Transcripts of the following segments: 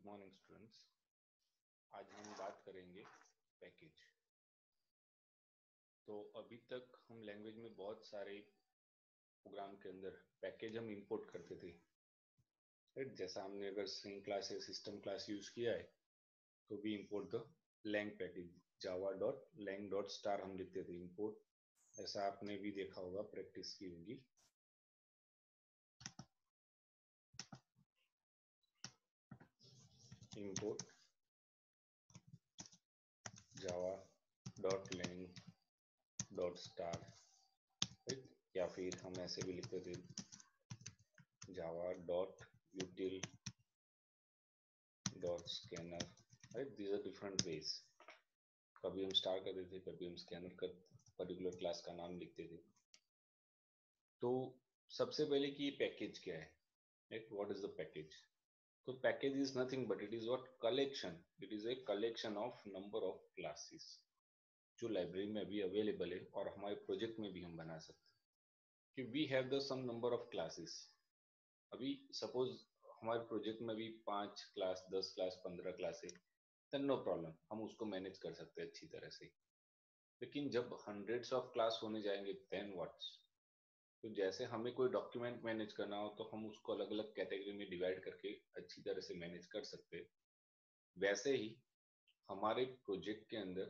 Good morning students. आज हम बात करेंगे पैकेज। तो अभी तक हम लैंग्वेज में बहुत सारे प्रोग्राम के अंदर पैकेज हम इंपोर्ट करते थे, राइट। जैसा हमने अगर स्ट्रिंग क्लास या सिस्टम क्लास यूज किया है तो भी import the lang package Java dot lang dot star हम लिखते थे इंपोर्ट। ऐसा आपने भी देखा होगा, प्रैक्टिस की होगी। Import Java dot lang dot star, right. या फिर हम ऐसे भी लिखते थे जावा डॉट util डॉट scanner, right. These are different ways. कभी हम स्टार कर देते, कभी हम स्कैनर कर पर्टिकुलर क्लास का नाम लिखते थे। तो सबसे पहले कि ये पैकेज क्या है, right. What is the package? तो package is nothing but it is what collection, it is a collection of number of classes जो लाइब्रेरी में अभी अवेलेबल है और हमारे प्रोजेक्ट में भी हम बना सकते हैं कि we have the some number of classes. अभी सपोज हमारे प्रोजेक्ट में भी 5 क्लास, 10 क्लास, 15 क्लास है, देन नो प्रॉब्लम, हम उसको मैनेज कर सकते हैं अच्छी तरह से। लेकिन जब हंड्रेड्स ऑफ क्लास होने जाएंगे देन व्हाट्स? तो जैसे हमें कोई डॉक्यूमेंट मैनेज करना हो तो हम उसको अलग अलग कैटेगरी में डिवाइड करके अच्छी तरह से मैनेज कर सकते हैं। वैसे ही हमारे प्रोजेक्ट के अंदर,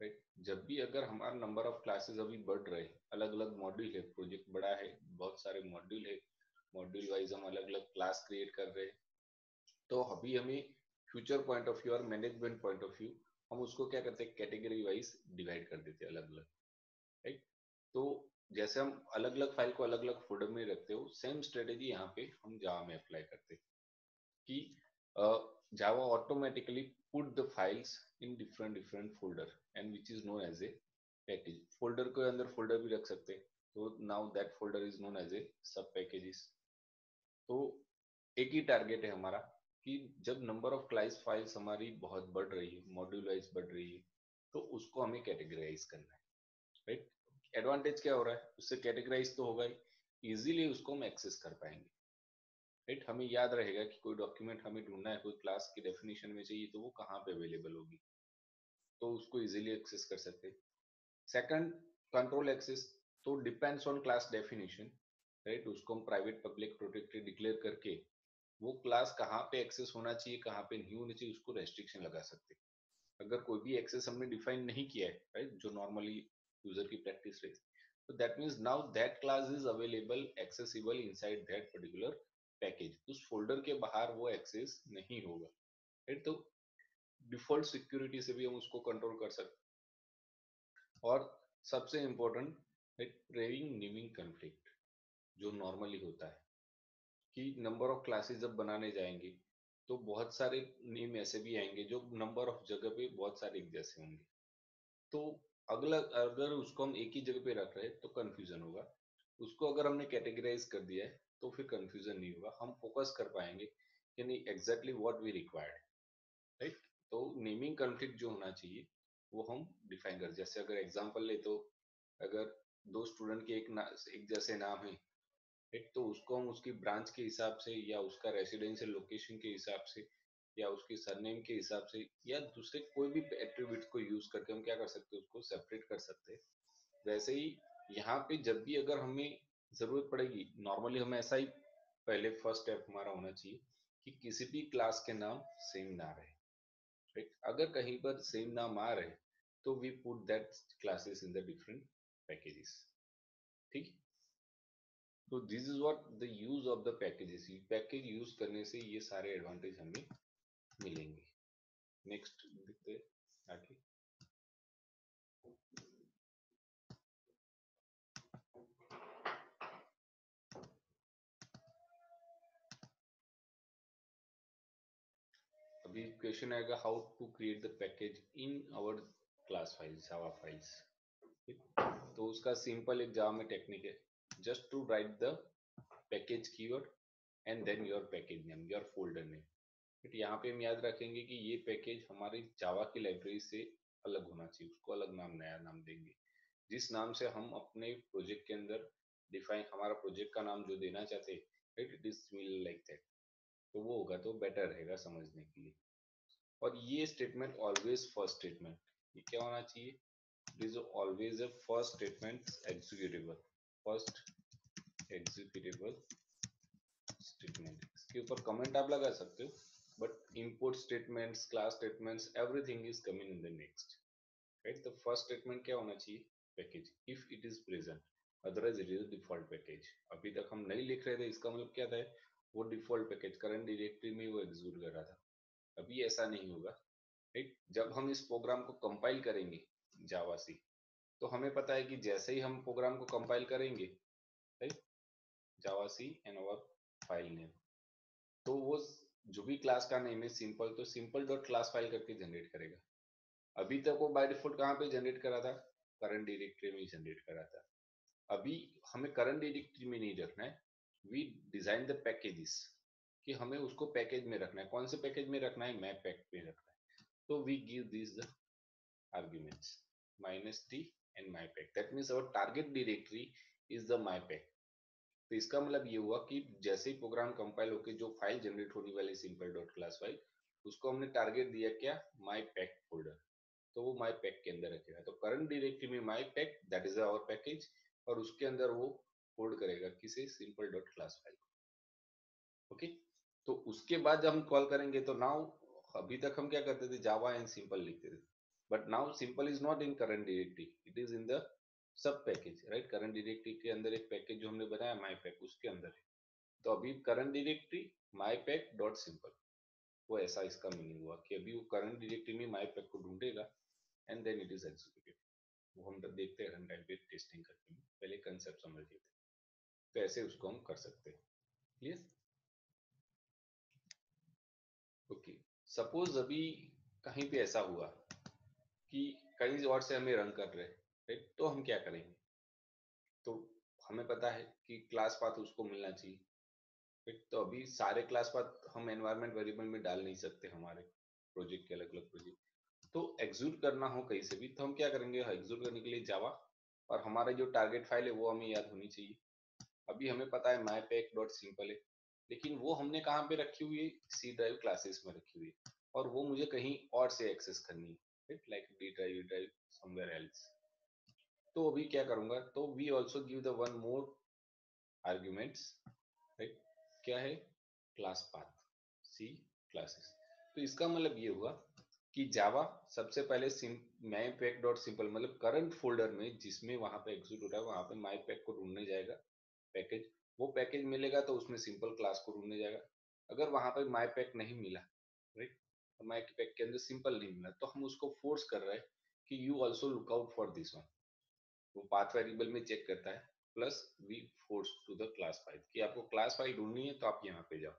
राइट, जब भी अगर हमारा नंबर ऑफ क्लासेस अभी बढ़ रहे, अलग अलग मॉड्यूल है, प्रोजेक्ट बड़ा है, बहुत सारे मॉड्यूल है, मॉड्यूल वाइज हम अलग अलग क्लास क्रिएट कर रहे हैं, तो अभी हमें फ्यूचर पॉइंट ऑफ व्यू और मैनेजमेंट पॉइंट ऑफ व्यू हम उसको क्या करते हैं, कैटेगरी वाइज डिवाइड कर देते हैं अलग अलग, राइट। तो जैसे हम अलग अलग फाइल को अलग अलग फोल्डर में रखते हो, सेम स्ट्रेटेजी यहाँ पे हम जावा में अप्लाई करते हैं कि Java automatically put the files in different different folder and which is known as a package. Folder के अंदर फोल्डर भी रख सकते हैं, तो now that folder is known as a sub packages. तो एक ही टारगेट है हमारा कि जब नंबर ऑफ क्लास फाइल्स हमारी बहुत बढ़ रही है, मॉड्यूल वाइज बढ़ रही है, तो उसको हमें कैटेगराइज करना है, राइट। एडवांटेज क्या हो रहा है, उससे कैटेगराइज तो होगा ही, इजीली उसको हम एक्सेस कर पाएंगे, राइट। हमें याद रहेगा कि कोई डॉक्यूमेंट हमें ढूंढना है, कोई क्लास की डेफिनेशन में चाहिए, तो वो कहाँ पे अवेलेबल होगी, तो उसको इजीली एक्सेस कर सकते हैं। Second, control access. तो depends on class definition, right. उसको हम प्राइवेट, पब्लिक, प्रोटेक्टेड डिक्लेयर करके वो क्लास कहाँ पे एक्सेस होना चाहिए, कहाँ पे नहीं होना चाहिए, उसको रेस्ट्रिक्शन लगा सकते हैं। अगर कोई भी एक्सेस हमने डिफाइन नहीं किया है, राइट, जो नॉर्मली यूजर की प्रैक्टिस रहती है, तो that means now that class is available, accessible inside that particular package. उस फोल्डर के बाहर वो एक्सेस नहीं होगा, राइट। तो डिफॉल्ट सिक्योरिटी से भी हम उसको कंट्रोल कर सकते हैं। और सबसे इंपॉर्टेंट, ट्रेविंग नेमिंग कन्फ्लिक्ट जो नॉर्मली होता है कि नंबर ऑफ क्लासेस जब बनाने जाएंगे तो बहुत सारे नेम ऐसे भी आएंगे जो नंबर ऑफ जगह पे बहुत सारे एक जैसे होंगे, तो अगला अगर उसको हम एक ही जगह पे रख रहे हैं तो कंफ्यूजन होगा। उसको अगर हमने कैटेगराइज कर दिया है तो फिर कंफ्यूजन नहीं होगा, हम फोकस कर पाएंगे कि नहीं exactly what we required, right. तो नेमिंग कॉन्फ्लिक्ट जो होना चाहिए वो हम डिफाइन कर, जैसे अगर एग्जांपल ले तो अगर दो स्टूडेंट के एक जैसे नाम है, एक तो उसको हम उसकी ब्रांच के हिसाब से या उसका रेसिडेंशियल लोकेशन के हिसाब से या उसकी सरनेम के हिसाब से या दूसरे कोई भी एट्रीब्यूट को यूज करके हम क्या कर सकते हैं, उसको सेपरेट कर सकते हैं। वैसे ही यहाँ पे जब भी अगर हमें जरूरत पड़ेगी, नॉर्मली हमें ऐसा ही पहले फर्स्ट स्टेप हमारा होना चाहिए कि किसी भी क्लास के नाम सेम ना रहे, राइट। अगर कहीं पर सेम नाम आ रहे तो we put that classes in the different packages, ठीक। तो this is what the use of the packages. Package use करने से ये सारे एडवांटेज हमें मिलेंगे। नेक्स्ट देखते हैं आगे। अभी क्वेश्चन आएगा, how to create the package in our class files, Java files. तो उसका सिंपल एक जावा में टेक्निक है, just to write the package keyword and then your package name, your folder name. But यहाँ पे हम याद रखेंगे कि ये पैकेज हमारी जावा की लाइब्रेरी से अलग होना चाहिए, उसको अलग नाम, नया नाम देंगे। जिस नाम से हम अपने प्रोजेक्ट के अंदर डिफाइन, हमारा प्रोजेक्ट का नाम जो देना चाहते हैं, इट इज लाइक दैट। तो वो होगा तो बेटर रहेगा समझने के लिए। और ये स्टेटमेंट ऑलवेज फर्स्ट स्टेटमेंट, ये क्या होना चाहिए, it is always a first statement executable, first executable statement. इसके ऊपर कमेंट आप लगा सकते हो, but import statements, class statements, everything is coming in the next, right. तो फर्स्ट स्टेटमेंट क्या होना चाहिए, package, if it is present, otherwise it is default package. अभी तक हम नहीं लिख रहे थे, इसका मतलब क्या था, वो डिफॉल्ट पैकेज करंट डायरेक्टरी में वो एग्जीक्यूट कर रहा था। अभी ऐसा नहीं होगा, राइट। जब हम इस प्रोग्राम को कंपाइल करेंगे जावा सी, तो हमें पता है कि जैसे ही हम प्रोग्राम को कंपाइल करेंगे, right, javac and our file name, तो वो जो भी क्लास का नेम है सिंपल, तो सिंपल डॉट क्लास फाइल करके जनरेट करेगा। अभी तक वो बाय डिफॉल्ट कहाँ पे जनरेट करा था, करंट डायरेक्टरी में जनरेट करा था। अभी हमें करंट डायरेक्टरी में नहीं रखना है, वी डिजाइन द पैकेजेस, कि हमें उसको पैकेज में रखना है। कौन से पैकेज में रखना है, मैप पैक में रखना है। तो we give this the arguments -t and mypack, that means our target directory is the mypack। तो इसका मतलब ये हुआ कि जैसे ही प्रोग्राम कंपाइल होकर जो फाइल जनरेट होने वाली सिंपल डॉट क्लास फाइल, उसको हमने टारगेट दिया क्या, mypack फोल्डर, तो वो mypack के अंदर रखेगा। तो करंट डायरेक्टरी में mypack, that is our package, और उसके अंदर वो होल्ड करेगा किसे, simple dot class file. Okay, तो उसके बाद जब हम कॉल करेंगे तो नाउ, अभी तक हम क्या करते थे, जावा एंड सिंपल लिखते थे, but now simple is not in current directory, it is in the sub package, right. Current directory के अंदर एक पैकेज जो हमने बनाया mypack, उसके अंदर है। तो अभी current directory mypack dot simple, वो ऐसा इसका मीनिंग हुआ कि अभी वो करंट डायरेक्टरी में mypack को ढूंढेगा and then it is executed. वो हम तब देखते हैं रन टाइम पे टेस्टिंग करके, पहले कंसेप्ट समझ लेते हैं। तो ऐसे उसको हम कर सकते हैं, क्लियर। ओके, सपोज अभी कहीं पे ऐसा हुआ कि कहीं और से हमें रन कर रहे हैं, राइट, तो हम क्या करेंगे, तो हमें पता है कि क्लास पाथ उसको मिलना चाहिए, राइट। तो अभी सारे क्लास पाथ हम एनवायरनमेंट वेरिएबल में डाल नहीं सकते, हमारे प्रोजेक्ट के अलग अलग प्रोजेक्ट, तो एग्जीक्यूट करना हो कहीं से भी, तो हम क्या करेंगे, एग्जीक्यूट करने के लिए जावा, और हमारा जो टारगेट फाइल है वो हमें याद होनी चाहिए। अभी हमें पता है mypack डॉट सिंपल है, लेकिन वो हमने कहाँ पे रखी हुई है, सी ड्राइव क्लासेस में रखी हुई है, और वो मुझे कहीं और से एक्सेस करनी है, right, like D drive, drive somewhere else. तो अभी क्या करूंगा, तो we also give the one more arguments, right, क्या है, क्लास पाथ सी क्लासेस। तो इसका मतलब ये हुआ कि जावा सबसे पहले mypack डॉट सिंपल, मतलब करंट फोल्डर में जिसमें वहां पे एग्जीक्यूट हो रहा है, वहां पे mypack को ढूंढने जाएगा पैकेज, वो पैकेज मिलेगा तो उसमें सिंपल क्लास को ढूंढने जाएगा। अगर वहां पर mypack नहीं मिला, राइट, mypack के अंदर सिंपल नहीं मिला, तो हम उसको फोर्स कर रहे हैं कि you also look out for this one. वो पाथ वेरिएबल में चेक करता है, plus we force to the class file, कि आपको क्लास फाइल ढूंढनी है तो आप यहाँ पे जाओ।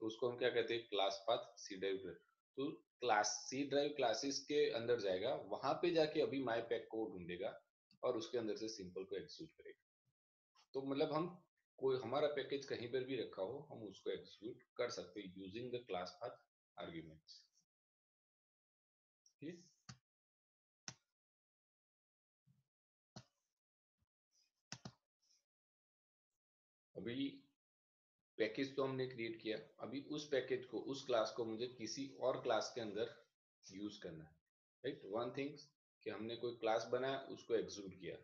तो उसको हम क्या कहते हैं, क्लास पाथ सी ड्राइव। तो क्लास सी ड्राइव क्लासेस के अंदर जाएगा, वहां पे जाके अभी mypack को ढूंढेगा और उसके अंदर से सिंपल को एग्जीक्यूट करेगा। तो मतलब हम कोई हमारा पैकेज कहीं पर भी रखा हो, हम उसको एग्जीक्यूट कर सकते हैं using the class path arguments. ठीक, अभी पैकेज तो हमने क्रिएट किया, अभी उस पैकेज को, उस क्लास को मुझे किसी और क्लास के अंदर यूज करना है, राइट। वन थिंग कि हमने कोई क्लास बनाया, उसको एग्जीक्यूट किया,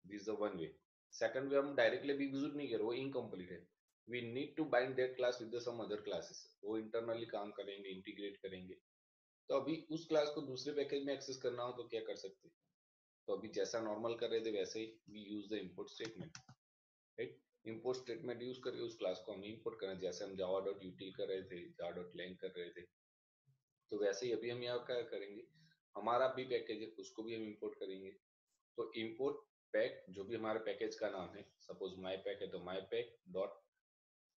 this is the one way. Second वे, हम डायरेक्टली भी एग्जीक्यूट नहीं कर रहे, वो इनकम्प्लीट है, we need to bind that class with some other classes, वो इंटरनली काम करेंगे, इंटीग्रेट करेंगे। तो अभी उस क्लास को दूसरे पैकेज में एक्सेस करना हो तो क्या कर सकते हैं, तो अभी जैसा नॉर्मल कर रहे थे वैसे ही we use the import statement, right. Import statement use करके उस क्लास को हमें इंपोर्ट करना, जैसे हम जावा डॉट यूटिल कर रहे थे, जावा डॉट लैंग कर रहे थे, तो वैसे ही अभी हम यहाँ क्या करेंगे, हमारा भी पैकेज है उसको भी हम इंपोर्ट करेंगे। तो इंपोर्ट पैक, जो भी हमारे पैकेज का नाम है, सपोज mypack है तो mypack डॉट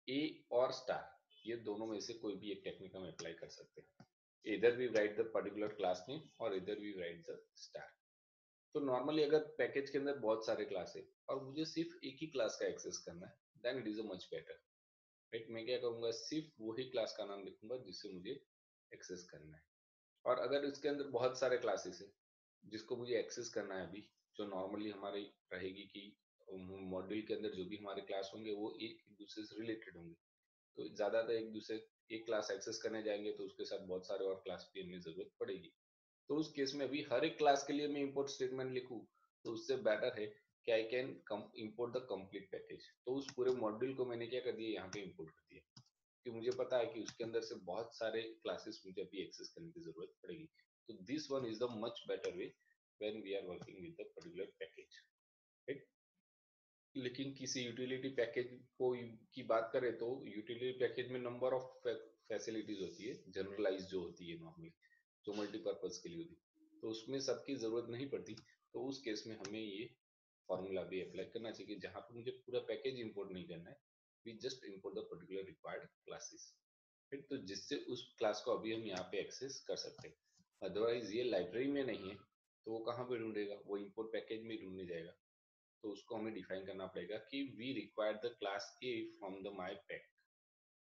ए और स्टार, ये दोनों में से कोई भी एक टेक्निक हम अप्लाई कर सकते हैं। इधर we write the particular class name और इधर वी राइट द स्टार। तो नॉर्मली अगर पैकेज के अंदर बहुत सारे क्लास है और मुझे सिर्फ एक ही क्लास का एक्सेस करना है, then it is a much better, right. मैं क्या करूंगा, सिर्फ वही क्लास का नाम लिखूंगा जिससे मुझे एक्सेस करना है। और अगर इसके अंदर बहुत सारे क्लासेस है जिसको मुझे एक्सेस करना है अभी, जो नॉर्मली हमारी रहेगी कि मॉड्यूल के अंदर जो भी हमारे क्लास होंगे वो एक दूसरे से रिलेटेड होंगे, तो ज्यादातर एक दूसरे एक क्लास एक्सेस करने जाएंगे तो उसके साथ बहुत सारे और क्लास की हमें जरूरत पड़ेगी। तो उस केस में अभी हर एक क्लास के लिए मैं इंपोर्ट स्टेटमेंट लिखूं तो उससे बेटर है कि I can import the complete package. तो उस पूरे मॉड्यूल को मैंने क्या कर दिया, यहाँ पे इंपोर्ट कर दिया, कि मुझे पता है कि उसके अंदर से बहुत सारे क्लासेस मुझे अभी एक्सेस करने की जरूरत पड़ेगी। तो this one is the much better way when we are working with the particular package, right. लेकिन किसी यूटिलिटी पैकेज को की बात करें तो यूटिलिटी पैकेज में नंबर ऑफ फैसिलिटीज होती है, जनरलाइज जो होती है नॉर्मली, जो मल्टीपर्पज के लिए होती है, तो उसमें सबकी जरूरत नहीं पड़ती। तो उस केस में हमें ये फॉर्मूला भी अप्लाई करना चाहिए कि जहां पर मुझे पूरा पैकेज इंपोर्ट नहीं करना है, we just import the particular required classes, फिर तो जिससे उस क्लास को अभी हम यहाँ पे एक्सेस कर सकते हैं। अदरवाइज ये लाइब्रेरी में नहीं है तो वो कहाँ पे ढूंढेगा, वो इंपोर्ट पैकेज में ढूंढने जाएगा। तो उसको हमें डिफाइन करना पड़ेगा कि we require the class A from the my pack,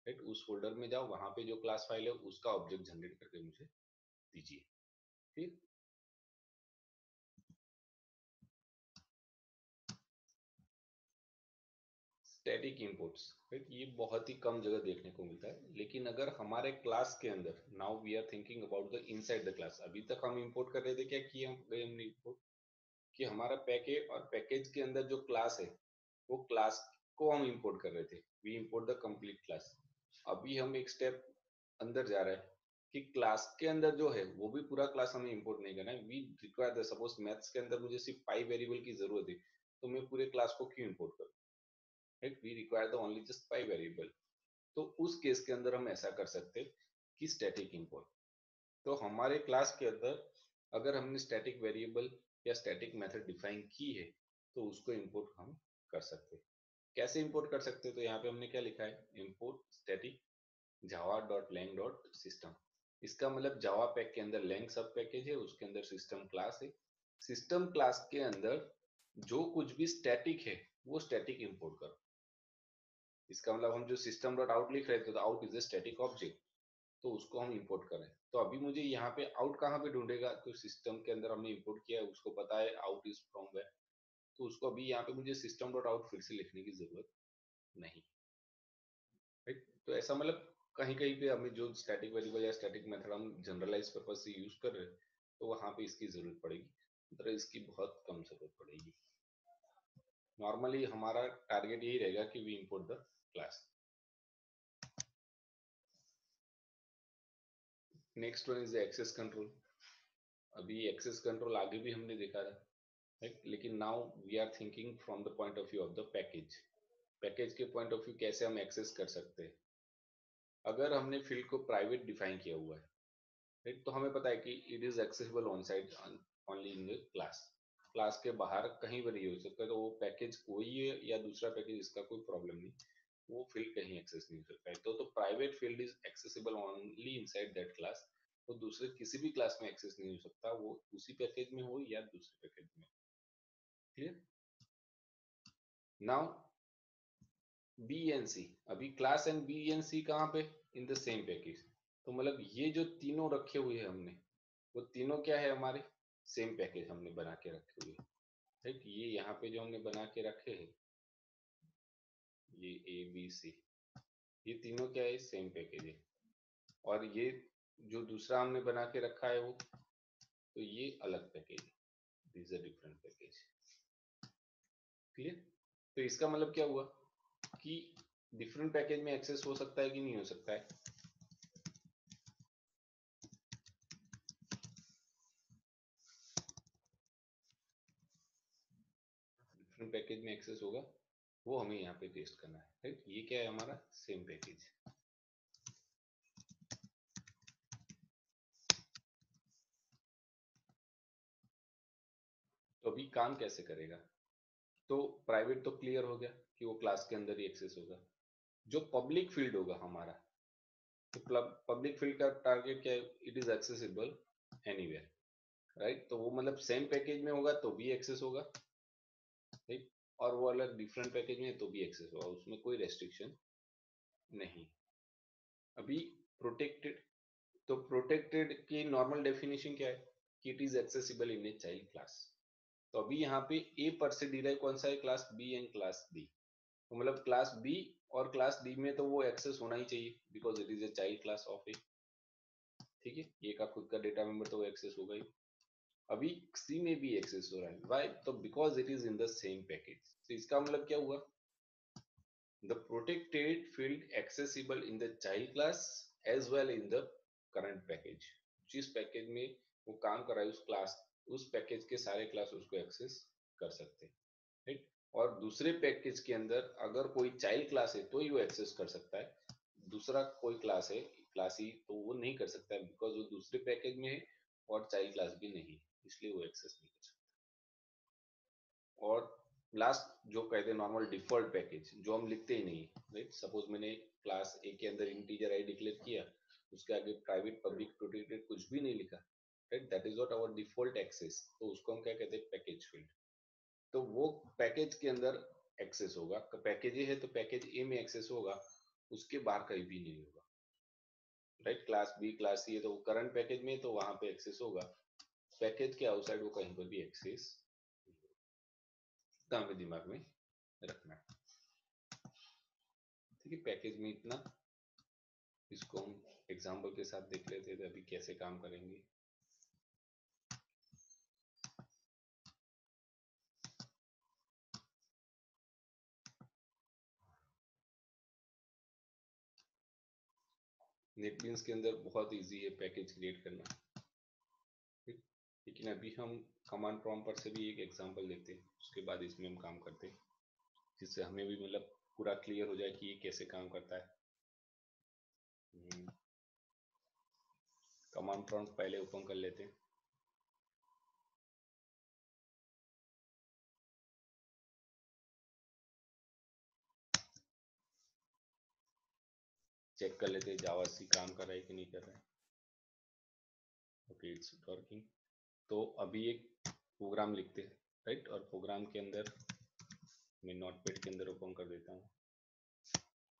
right. उस फोल्डर में जाओ, वहां पे जो क्लास फाइल है उसका ऑब्जेक्ट जनरेट करके मुझे दीजिए। ठीक। स्टैटिक इंपोर्ट्स, राइट, ये बहुत ही कम जगह देखने को मिलता है। लेकिन अगर हमारे क्लास के अंदर, now we are thinking about the inside the class, अभी तक हम इंपोर्ट कर रहे थे, क्या किए हम गए हमने इंपोर्ट कि हमारा पैकेज, और पैकेज के अंदर जो क्लास है वो क्लास को हम इंपोर्ट कर रहे थे, we import the complete class. अभी हम एक स्टेप अंदर जा रहे हैं कि क्लास के अंदर जो है वो भी पूरा क्लास हमें इंपोर्ट नहीं करना है। We require the, suppose maths के अंदर मुझे सिर्फ पाई वेरिएबल की जरूरत है, तो मैं पूरे क्लास को क्यों इंपोर्ट करूं, right. We require the only just pi variable. तो उस केस के अंदर हम ऐसा कर सकते हैं कि स्टैटिक इंपोर्ट। तो हमारे क्लास के अंदर अगर हमने स्टैटिक वेरिएबल या स्टैटिक मेथड डिफाइन की है तो उसको इंपोर्ट हम कर सकते हैं। कैसे इंपोर्ट कर सकते हैं, तो यहाँ पे हमने क्या लिखा है, import static Java dot lang dot system. इसका मतलब जावा पैक के अंदर लैंग सब पैकेज है, उसके अंदर सिस्टम क्लास है, सिस्टम क्लास के अंदर जो कुछ भी स्टैटिक है वो स्टैटिक इंपोर्ट करो। इसका मतलब हम जो सिस्टम डॉट आउट लिख रहे थे तो out is a static object, तो उसको हम इंपोर्ट करें। तो अभी मुझे यहाँ पे आउट कहाँ पे ढूंढेगा, तो सिस्टम के अंदर हमने इंपोर्ट किया है, उसको पता है आउट इज फ्रॉम वेयर, तो उसको अभी यहाँ पे मुझे सिस्टम डॉट आउट फिर से लिखने की जरूरत नहीं, राइट। तो ऐसा मतलब कहीं कहीं पे हमें जो स्टैटिक वेरिएबल या स्टैटिक मेथड हम जनरलाइज पर्पज से यूज कर रहे हैं तो वहां पे इसकी जरूरत पड़ेगी, मतलब इसकी बहुत कम जरूरत पड़ेगी। नॉर्मली हमारा टारगेट यही रहेगा कि we import the class. Next one is access control. अभी एक्सेस कंट्रोल आगे भी हमने देखा था, राइट, लेकिन now we are thinking from the point of view of the package. Package के पॉइंट ऑफ व्यू कैसे हम एक्सेस कर सकते हैं। अगर हमने फील्ड को प्राइवेट डिफाइन किया हुआ है, राइट, तो हमें पता है कि it is accessible on site only in the class, class के बाहर कहीं पर नहीं हो सकता। तो वो पैकेज कोई है या दूसरा पैकेज, इसका कोई प्रॉब्लम नहीं, वो फील्ड कहीं एक्सेस नहीं हो सकता है। तो private field is accessible only inside that class, तो दूसरे किसी भी क्लास में एक्सेस नहीं हो सकता, वो उसी पैकेज में हो या दूसरे पैकेज में। Clear. Now B and C, अभी class and B and C कहाँ पे, इन द सेम पैकेज। तो मतलब ये जो तीनों रखे हुए हैं हमने, वो तीनों क्या है, हमारे सेम पैकेज हमने बना के रखे हुए हैं, राइट। ये यहाँ पे जो हमने बना के रखे हैं, ये ए बी सी, ये तीनों क्या है, सेम पैकेज है। और ये जो दूसरा हमने बना के रखा है वो, तो ये अलग पैकेज है, this is a different package. Clear. तो इसका मतलब क्या हुआ कि डिफरेंट पैकेज में एक्सेस हो सकता है कि नहीं हो सकता है, डिफरेंट पैकेज में एक्सेस होगा, वो हमें यहाँ पे टेस्ट करना है, राइट। ये क्या है, हमारा सेम पैकेज। तो अभी काम कैसे करेगा, तो प्राइवेट तो क्लियर हो गया कि वो क्लास के अंदर ही एक्सेस होगा। जो पब्लिक फील्ड होगा हमारा, तो पब्लिक फील्ड का टारगेट क्या है, it is accessible anywhere, right. तो वो मतलब सेम पैकेज में होगा तो भी एक्सेस होगा, राइट, और वो अलग डिफरेंट पैकेज में तो भी एक्सेस होगा, उसमें कोई रेस्ट्रिक्शन नहीं। अभी प्रोटेक्टेड, तो प्रोटेक्टेड की नॉर्मल डेफिनेशन क्या है कि it is accessible in A child class. तो अभी यहाँ पे ए पर से डिराइव कौन सा है, class B and class B, तो मतलब क्लास बी और क्लास डी में तो वो एक्सेस होना ही चाहिए because it is a child class of A. ठीक है, ए का खुद का डेटा मेंबर तो वो एक्सेस होगा ही। अभी सी में भी एक्सेस हो रहा है, व्हाई? तो because it is in the same package. तो इसका मतलब क्या हुआ? The protected field accessible in the child class as well in the current package. जिस पैकेज में वो काम कर रहा है उस क्लास, उस पैकेज के सारे क्लास उसको एक्सेस कर सकते हैं, राइट? और दूसरे पैकेज के अंदर अगर कोई चाइल्ड क्लास है तो ही वो एक्सेस कर सकता है, दूसरा कोई क्लास है क्लास ही तो वो नहीं कर सकता है बिकॉज वो दूसरे पैकेज में है और चाइल्ड क्लास भी नहीं, इसलिए वो एक्सेस नहीं कर सकता। और लास्ट जो कहते हैं नॉर्मल डिफॉल्ट पैकेज जो हम लिखते ही नहीं, राइट? सपोज मैंने क्लास ए के अंदर इंटीजर आई डिक्लेयर किया, उसके आगे प्राइवेट पब्लिक प्रोटेक्टेड कुछ भी नहीं लिखा, right? That is not our default access, तो उसको हम क्या कहते हैं? Package field. तो वो पैकेज के अंदर एक्सेस होगा, पैकेज ए है तो पैकेज ए में एक्सेस होगा, उसके बाहर कहीं भी नहीं होगा, right? Class B class C है तो करंट पैकेज में तो वहां पे एक्सेस होगा, पैकेज के आउटसाइड वो कहीं पर भी एक्सेस का हमें दिमाग में रखना है। ठीक है, पैकेज में इतना। इसको हम एग्जाम्पल के साथ देख लेते थे अभी कैसे काम करेंगे। नेटबीन्स के अंदर बहुत इजी है पैकेज क्रिएट करना, ठीक? लेकिन अभी हम कमांड प्रॉम्प्ट पर से भी एक एग्जांपल लेते हैं, उसके बाद इसमें हम काम करते हैं, जिससे हमें भी मतलब पूरा क्लियर हो जाए कि ये कैसे काम करता है। कमांड प्रॉम्प्ट पहले ओपन कर लेते हैं। चेक कर लेते हैं जावा सी काम कर रहा है कि नहीं कर रहा है। Okay, it's working. तो अभी एक प्रोग्राम लिखते हैं, राइट? और प्रोग्राम के अंदर मैं नोटपैड के अंदर ओपन कर देता हूँ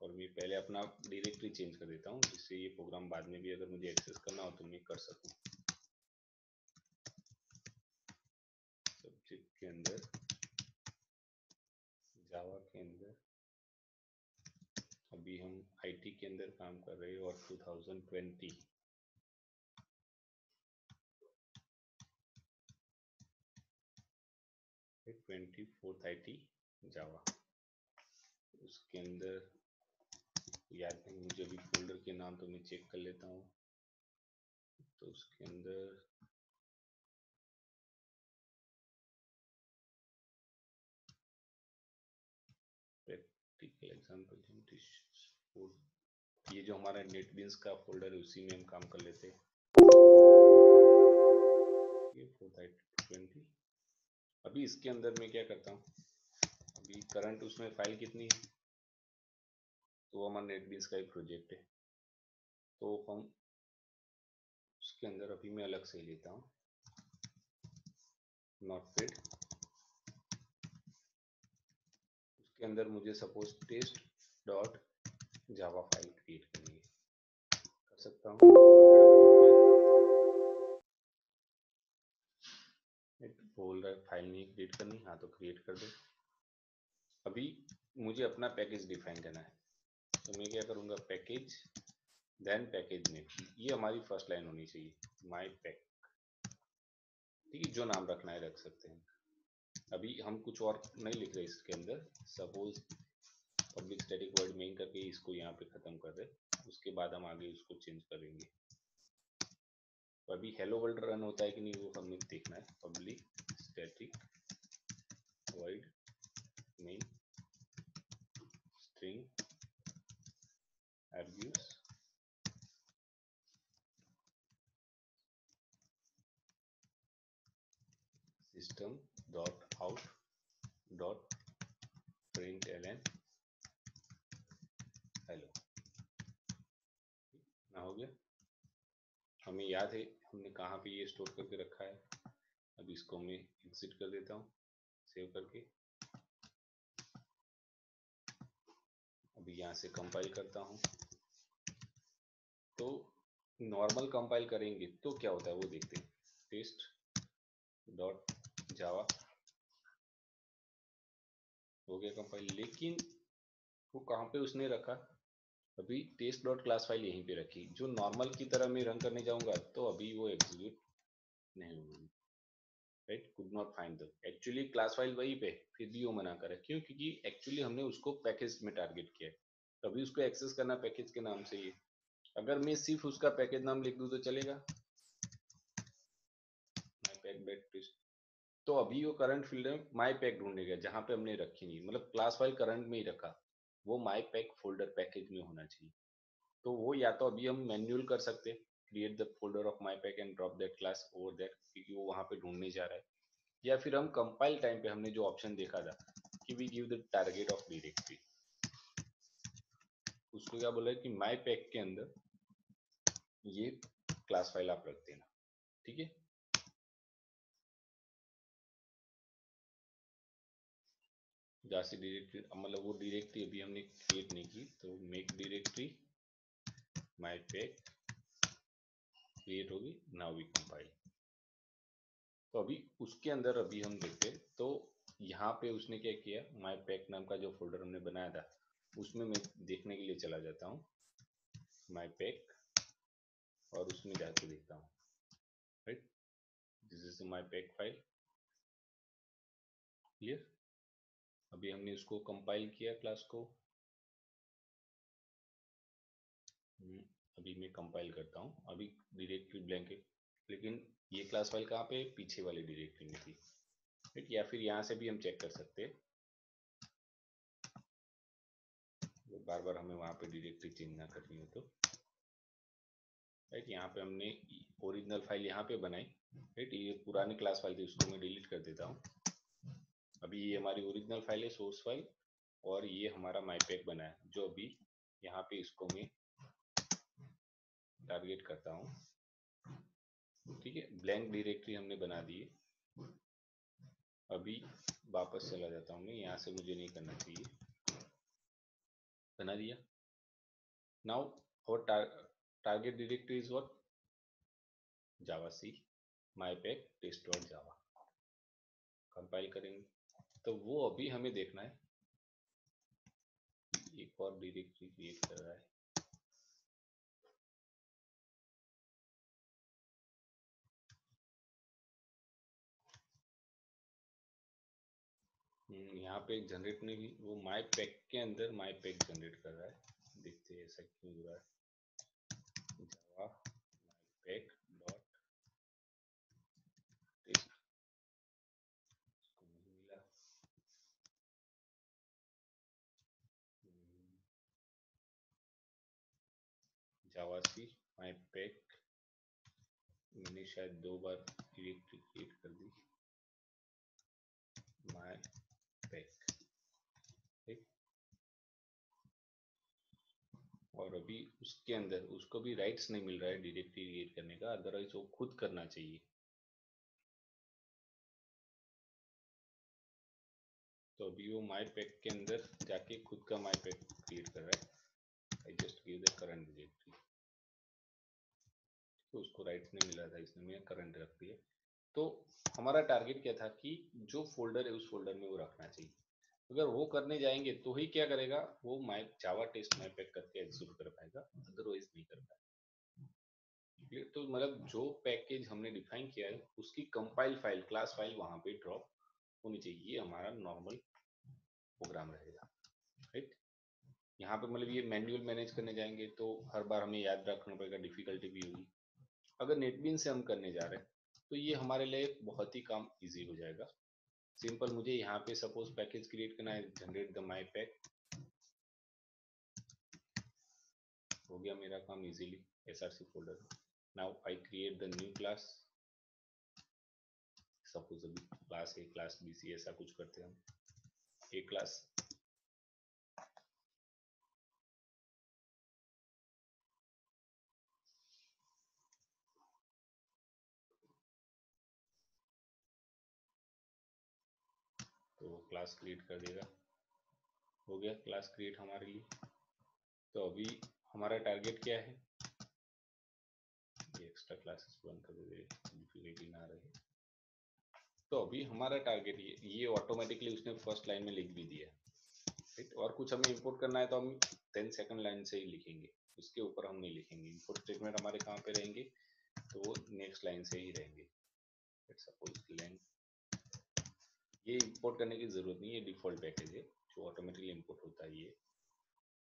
और मैं पहले अपना डायरेक्टरी चेंज कर देता हूँ, जिससे ये प्रोग्राम बाद में भी अगर मुझे एक्सेस करना हो तो मैं कर सकूँ। सब्जेक्ट के अंदर जावा के अंदर अभी हम आईटी के अंदर काम कर रहे हैं और 2020 24th आईटी जावा। उसके अंदर याद नहीं मुझे अभी फोल्डर के नाम, तो मैं चेक कर लेता हूँ। तो उसके अंदर प्रैक्टिकल एग्जाम्पल, ये जो हमारा नेटबीन्स का फोल्डर है उसी में हम काम कर लेते हैं। ये 420। अभी इसके अंदर मैं क्या करता हूँ, अभी करंट उसमें फाइल कितनी है, तो हमारा नेटबीन्स का एक प्रोजेक्ट है, तो हम उसके अंदर अभी मैं अलग से लेता हूँ नोटपैड। उसके अंदर मुझे suppose test dot Java file create करनी है, कर सकता हूँ। नोटपैड ओपन हो गया, एक बोल रहा है फाइल नहीं क्रिएट करनी, हाँ तो क्रिएट कर दो। अभी मुझे अपना पैकेज डिफाइन करना है, तो मैं क्या करूँगा, पैकेज देन पैकेज नेम, ये हमारी फर्स्ट लाइन होनी चाहिए, माई पैक। ठीक है, जो नाम रखना है रख सकते हैं। अभी हम कुछ और नहीं लिख रहे इसके अंदर, suppose public static word main करके इसको यहाँ पे खत्म कर दे, उसके बाद हम आगे उसको चेंज करेंगे। तो अभी हेलो वर्ल्ड रन होता है कि नहीं वो हमें देखना है। Public static word main string argues system dot out dot println hello. ना हो गया, हमें याद है हमने कहाँ पे ये स्टोर करके रखा है। अब इसको मैं एग्जिट कर देता हूँ सेव करके। अभी यहाँ से कंपाइल करता हूँ, तो नॉर्मल कंपाइल करेंगे तो क्या होता है वो देखते हैं। टेस्ट डॉट जावा हो गया कंपाइल, लेकिन वो कहाँ पे उसने रखा, अभी टेस्ट डॉट क्लास फाइल यहीं पे रखी, जो नॉर्मल की तरह मैं रन करने जाऊंगा तो अभी वो एग्जीक्यूट नहीं होगी, right, could not find the, actually class file वहीं पे, फिर भी वो मना करे, क्यों, क्योंकि एक्चुअली हमने उसको पैकेज में टारगेट किया है, तभी उसको एक्सेस करना पैकेज के नाम से ही। अगर मैं सिर्फ उसका पैकेज नाम लिख दूं तो चलेगा, माई पैक बेट, तो अभी वो करंट फील्ड में माई पैक ढूंढेगा जहां पे हमने रखी नहीं, मतलब क्लास फाइल करंट में ही रखा, वो माई पैक फोल्डर पैकेज में होना चाहिए। तो वो या तो अभी हम मैन्युअल कर सकते हैं, create the folder of my pack and drop that class over that, क्योंकि वो वहां पे ढूंढने जा रहा है, या फिर हम कंपाइल टाइम पे हमने जो ऑप्शन देखा था कि we give the target of directory, उसको क्या बोला है कि माई पैक के अंदर ये क्लास फाइल आप रख देना, ठीक है। जहाँ से डायरेक्टरी, मतलब वो डायरेक्टरी अभी हमने क्रिएट नहीं की, तो मेक डायरेक्टरी माई पैक क्रिएट होगी, नाउ वी कंपाइल। तो अभी उसके अंदर अभी हम देखते हैं, तो यहाँ पे उसने क्या किया, माई पैक नाम का जो फोल्डर हमने बनाया था उसमें मैं देखने के लिए चला जाता हूँ माई पैक, और उसमें जाके देखता हूँ, right, this is my pack file, clear. अभी हमने उसको कंपाइल किया क्लास को, अभी मैं कंपाइल करता हूँ, अभी डायरेक्टरी ब्लैंक है, लेकिन ये क्लास फाइल कहाँ पे, पीछे वाली डायरेक्टरी में थी, ठीक, या फिर यहाँ से भी हम चेक कर सकते हैं, बार बार हमें वहाँ पे डायरेक्टरी चेंज ना करनी हो तो, राइट, यहाँ पे हमने ओरिजिनल फाइल यहाँ पे बनाई, राइट, ये पुरानी क्लास फाइल थी उसको मैं डिलीट कर देता हूँ, अभी ये हमारी ओरिजिनल फाइल है सोर्स फाइल, और ये हमारा माई पैक बना है, जो अभी यहाँ पे इसको मैं टारगेट करता हूँ, ठीक है, ब्लैंक डायरेक्टरी हमने बना दी है। अभी वापस चला जाता हूँ मैं, यहाँ से मुझे नहीं करना चाहिए, बना दिया। नाउ और target directory is what, javac my pack test dot Java, compile करेंगे तो वो अभी हमें देखना है, एक और डायरेक्टरी क्रिएट कर रहा है, यहाँ पे जनरेट नहीं हुई, वो माई पैक के अंदर माई पैक जनरेट कर रहा है, देखते हैं ऐसा क्यों हो रहा है, जावा माई पैक डॉट टेस्ट, नहीं मिला, जावा सी माई पैक, मैंने शायद 2 बार डायरेक्टरी क्रिएट कर दी, माई पैक, ठीक, और अभी उसके अंदर उसको भी राइट्स नहीं मिल रहा है डायरेक्टरी क्रिएट करने का, अदरवाइज वो खुद करना चाहिए, तो अभी वो माई पैक के अंदर जाके खुद का माई पैक क्रिएट कर रहा है, I just give the current directory, तो उसको राइट्स नहीं मिल रहा था इसने मैं करंट रख दिया। तो हमारा टारगेट क्या था कि जो फोल्डर है उस फोल्डर में वो रखना चाहिए, अगर वो करने जाएंगे तो ही क्या करेगा, वो माई जावा टेस्ट माई पैक करके एग्जीक्यूट कर पाएगा, अदरवाइज नहीं कर पाएगा, तो मतलब जो पैकेज हमने डिफाइन किया है उसकी कंपाइल फाइल क्लास फाइल वहां पे ड्रॉप होनी चाहिए, ये हमारा नॉर्मल प्रोग्राम रहेगा, राइट। यहाँ पे मतलब ये मैन्युअल मैनेज करने जाएंगे तो हर बार हमें याद रखना पड़ेगा, डिफिकल्टी भी होगी, अगर नेटबीन से हम करने जा रहे हैं तो ये हमारे लिए बहुत ही काम इजी हो जाएगा, सिंपल, मुझे यहाँ पे सपोज पैकेज क्रिएट करना है, जनरेट द माई पैक, हो गया मेरा काम easily, src folder, now I create the new class, suppose अभी class A class B C ऐसा कुछ करते हैं हम, ए क्लास, तो वो क्लास क्रिएट कर देगा, हो गया क्लास क्रिएट हमारे लिए। तो अभी हमारा टारगेट क्या है, ये एक्स्ट्रा क्लासेस बंद कर दे, डिफिकल्टी ना रहे, तो अभी हमारा टारगेट ये ऑटोमेटिकली उसने फर्स्ट लाइन में लिख भी दिया, राइट। और कुछ हमें इंपोर्ट करना है तो हम 10 सेकंड लाइन से ही लिखेंगे, उसके ऊपर हम नहीं लिखेंगे। इंपोर्ट स्टेटमेंट हमारे कहाँ पे रहेंगे, तो वो नेक्स्ट लाइन से ही रहेंगे। सपोज लेंथ, ये इंपोर्ट करने की जरूरत नहीं है, डिफॉल्ट पैकेज है जो ऑटोमेटिकली इंपोर्ट होता है ये।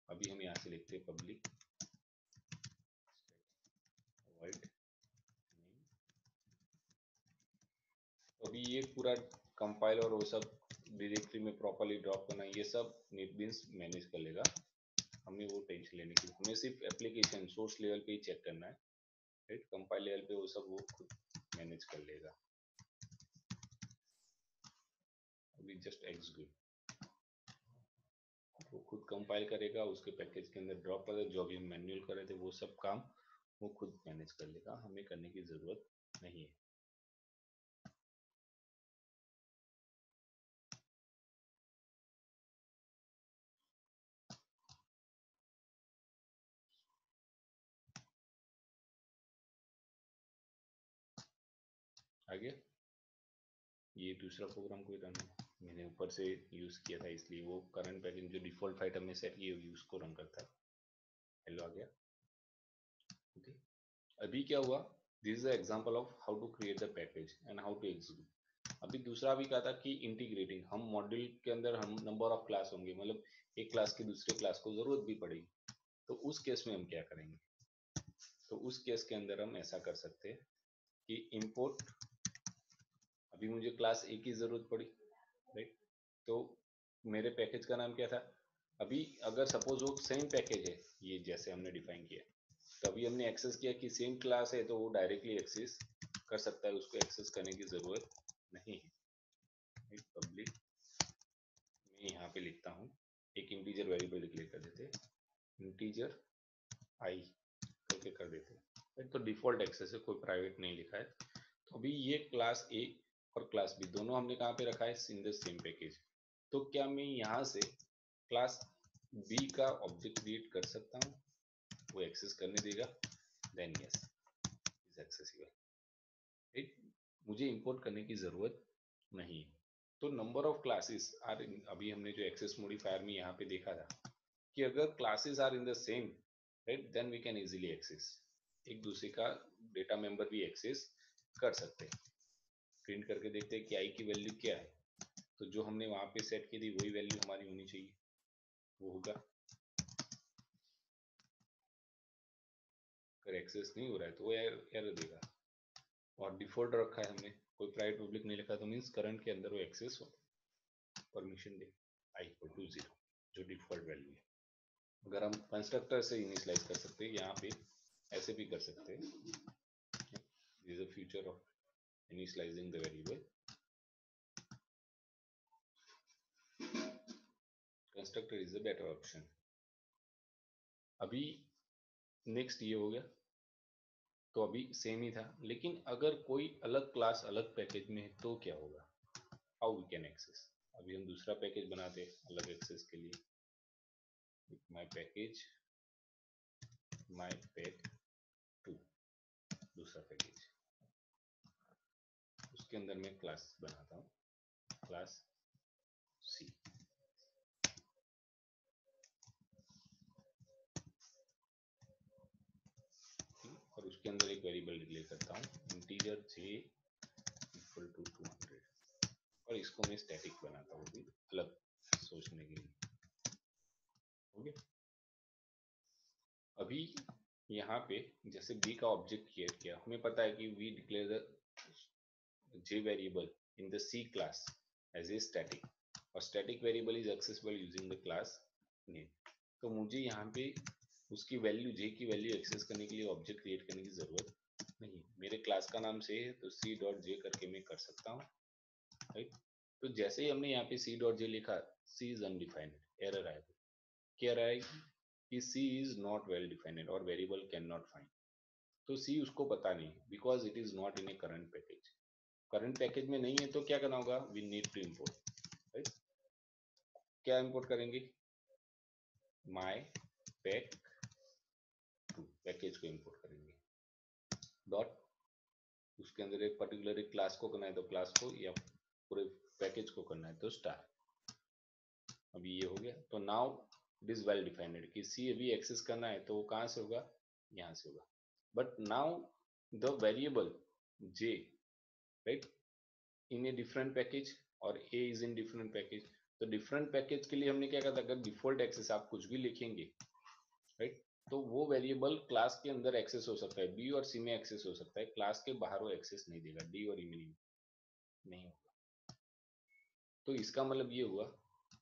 अभी हम यहाँ से लिखते हैं पब्लिक वर्ल्ड नेम। अभी ये पूरा कंपाइल और वो सब डायरेक्टरी में प्रॉपरली ड्रॉप करना, ये सब नेटबीन्स मैनेज कर लेगा। हमें वो टेंशन लेने की, हमें सिर्फ एप्लीकेशन सोर्स लेवल पे ही चेक करना है, राइट। कंपाइल लेवल पे वो सब वो खुद मैनेज कर लेगा। अभी जस्ट एग्जीक्यूट, वो खुद कंपाइल करेगा, उसके पैकेज के अंदर ड्रॉप करेगा, जो अभी हम मैन्युअल कर रहे थे वो सब काम वो खुद मैनेज कर लेगा, हमें करने की जरूरत नहीं है। आगे ये दूसरा प्रोग्राम कोई रन है, मैंने ऊपर से यूज किया था इसलिए वो करंट पैकेज जो डिफॉल्ट फाइल हमने सेट किया यूज को रन करता है। हेलो आ गया, ओके। अभी क्या हुआ, this is the example of how to create the package and how to execute. अभी दूसरा भी कहा था कि इंटीग्रेटिंग, हम मॉड्यूल के अंदर हम नंबर ऑफ क्लास होंगे, मतलब एक क्लास की दूसरे क्लास को जरूरत भी पड़ेगी, तो उस केस में हम क्या करेंगे। तो उस केस के अंदर हम ऐसा कर सकते हैं कि इंपोर्ट, अभी मुझे क्लास ए की जरूरत पड़ी, राइट। तो मेरे पैकेज का नाम क्या था, अभी अगर सपोज वो सेम पैकेज है, ये जैसे हमने डिफाइन किया, तो अभी हमने एक्सेस किया कि सेम क्लास है तो वो डायरेक्टली एक्सेस कर सकता है, उसको एक्सेस करने की जरूरत नहीं है। पब्लिक मैं यहाँ पे लिखता हूँ, एक इंटीजर वेरिएबल डिक्लेयर कर देते, इंटीजर आई करके कर देते, तो डिफॉल्ट एक्सेस है, कोई प्राइवेट नहीं लिखा है। तो अभी ये क्लास ए और क्लास बी दोनों हमने कहाँ पे रखा है, इन द सेम पैकेज। तो क्या मैं यहाँ से क्लास बी का ऑब्जेक्ट क्रिएट कर सकता हूँ, वो एक्सेस करने देगा, then yes is accessible, right. मुझे इंपोर्ट करने की जरूरत नहीं है। तो नंबर ऑफ क्लासेस आर, अभी हमने जो एक्सेस मॉडिफायर में यहाँ पे देखा था कि अगर classes are in the same, right, then we can easily access, एक दूसरे का डेटा मेंबर भी एक्सेस कर सकते हैं। प्रिंट करके देखते हैं कि आई की वैल्यू क्या है, तो जो हमने वहां पे सेट की थी वही वैल्यू हमारी होनी चाहिए, वो होगा। अगर एक्सेस नहीं हो रहा है तो वो एरर देगा, और डिफॉल्ट रखा है हमने, कोई प्राइवेट पब्लिक नहीं लिखा, तो मीन्स करंट के अंदर वो एक्सेस हो, परमिशन दे आई इक्वल टू 0, जो डिफॉल्ट वैल्यू है। अगर हम कंस्ट्रक्टर से इनिशियलाइज कर सकते हैं, यहाँ पे ऐसे भी कर सकते हैं, this is a feature of initialising the variable, constructor is a better option. अभी नेक्स्ट ये हो गया, तो अभी सेम ही था, लेकिन अगर कोई अलग क्लास अलग पैकेज में है तो क्या होगा, हाउ वी कैन एक्सेस। अभी हम दूसरा पैकेज बनाते हैं अलग एक्सेस के लिए, माय पैकेज, माय पैक 2, दूसरा पैकेज, उसके अंदर मैं क्लास बनाता हूँ, क्लास सी, और उसके अंदर एक वेरिएबल डिक्लेयर करता हूँ, इंटीजर जे इक्वल टू 200, और इसको मैं स्टैटिक बनाता हूँ भी अलग सोचने के लिए, ओके। अभी यहाँ पे जैसे बी का ऑब्जेक्ट क्रिएट किया, हमें पता है कि we declare the J variable in the C class as a static, और static variable is accessible using the class name. तो मुझे यहाँ पे उसकी वैल्यू, जे की वैल्यू एक्सेस करने के लिए ऑब्जेक्ट क्रिएट करने की जरूरत नहीं, मेरे क्लास का नाम से है तो सी डॉट जे करके मैं कर सकता हूँ, राइट। तो जैसे ही हमने यहाँ पे सी डॉट जे लिखा, सी इज अनडिफाइंड, एरर आएगा, क्या रहा है कि C is not well defined और वेरिएबल कैन नॉट फाइंड। तो सी उसको पता नहीं, because it is not in a current package, current package में नहीं है, तो क्या करना होगा, we need to import, right. क्या इंपोर्ट करेंगे, माय पैक 2 पैकेज को इंपोर्ट करेंगे, डॉट, उसके अंदर एक पर्टिकुलर एक क्लास को करना है तो क्लास को, या पूरे पैकेज को करना है तो स्टार। अभी ये हो गया, तो now it is well defined कि सी अभी एक्सेस करना है तो वो कहाँ से होगा, यहाँ से होगा। But now the variable J, right, in a different package और ए इज इन डिफरेंट पैकेज। तो डिफरेंट पैकेज के लिए हमने क्या कहा था, अगर डिफॉल्ट एक्सेस आप कुछ भी लिखेंगे, राइट, तो वो वेरिएबल क्लास के अंदर एक्सेस हो सकता है, बी और सी में एक्सेस हो सकता है, क्लास के बाहर वो एक्सेस नहीं देगा, डी और ई में नहीं होगा। तो इसका मतलब ये हुआ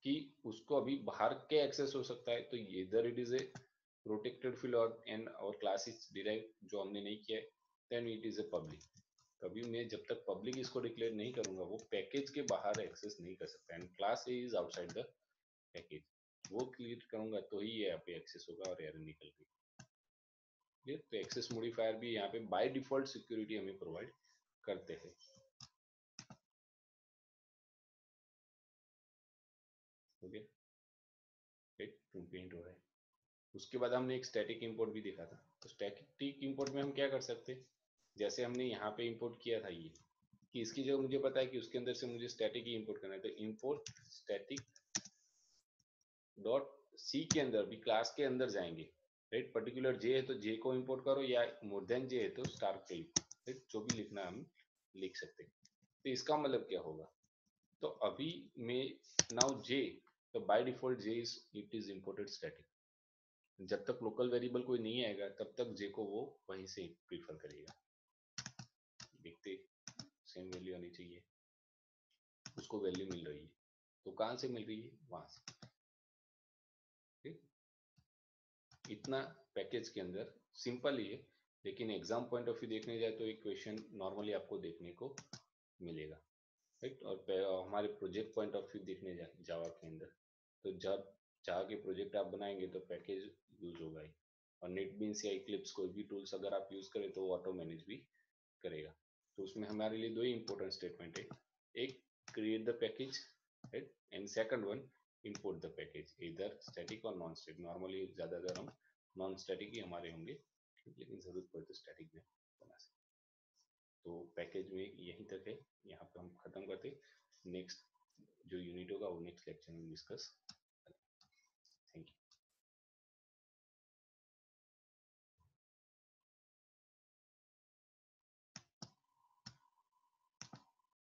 कि उसको अभी बाहर के एक्सेस हो सकता है, तो इधर it is a protected field और एंड और क्लास इज डिराइव, जो हमने नहीं किया है, then it is a public. कभी मैं जब तक पब्लिक इसको डिक्लेयर नहीं करूंगा वो पैकेज के बाहर एक्सेस नहीं कर सकता, and class A is outside the package, वो क्लियर करूंगा तो ही यहाँ पे एक्सेस होगा और एरर निकल गई। क्लियर? तो एक्सेस मॉडिफायर भी यहाँ पे बाय डिफॉल्ट सिक्योरिटी हमें प्रोवाइड करते हैं। ओके, राइट, पेंट हो रहा है। उसके बाद हमने एक स्टैटिक इंपोर्ट भी देखा था। तो स्टैटिक इंपोर्ट में हम क्या कर सकते हैं, जैसे हमने यहाँ पे इंपोर्ट किया था ये, कि इसकी जगह मुझे पता है कि उसके अंदर से मुझे स्टैटिक ही इंपोर्ट करना है, तो इंपोर्ट स्टैटिक डॉट सी के अंदर भी क्लास के अंदर जाएंगे, राइट। पर्टिकुलर जे है तो जे को इंपोर्ट करो, या मोर देन जे है तो स्टार के लिखो, राइट, जो भी लिखना है हम लिख सकते हैं। तो इसका मतलब क्या होगा, तो अभी मैं नाउ जे, तो by default J is it is imported static. जब तक लोकल वेरिएबल कोई नहीं आएगा तब तक जे को वो वहीं से प्रीफर करेगा। देखते, सेम वैल्यू आनी चाहिए, उसको वैल्यू मिल रही है, तो कहाँ से मिल रही है, वहां से। ठीक, इतना पैकेज के अंदर सिंपल ही है, लेकिन एग्जाम पॉइंट ऑफ व्यू देखने जाए तो एक क्वेश्चन नॉर्मली आपको देखने को मिलेगा, राइट। और हमारे प्रोजेक्ट पॉइंट ऑफ व्यू देखने जाए जावा के अंदर, तो जब जावा के प्रोजेक्ट आप बनाएंगे तो पैकेज यूज होगा ही, और नेटबीन्स या इक्लिप्स कोई भी टूल्स अगर आप यूज करें तो वो ऑटो मैनेज भी करेगा। तो उसमें हमारे लिए दो ही इंपॉर्टेंट स्टेटमेंट है, एक create the package, right, and second one import the package, इधर स्टैटिक और नॉन स्टैटिक। नॉर्मली ज्यादातर हम नॉन स्टैटिक ही हमारे होंगे, लेकिन जरूरत पड़े तो स्टैटिक में बना सकते। तो पैकेज में यहीं तक है, यहाँ पे हम खत्म करते, नेक्स्ट जो यूनिट होगा वो नेक्स्ट लेक्चर में डिस्कस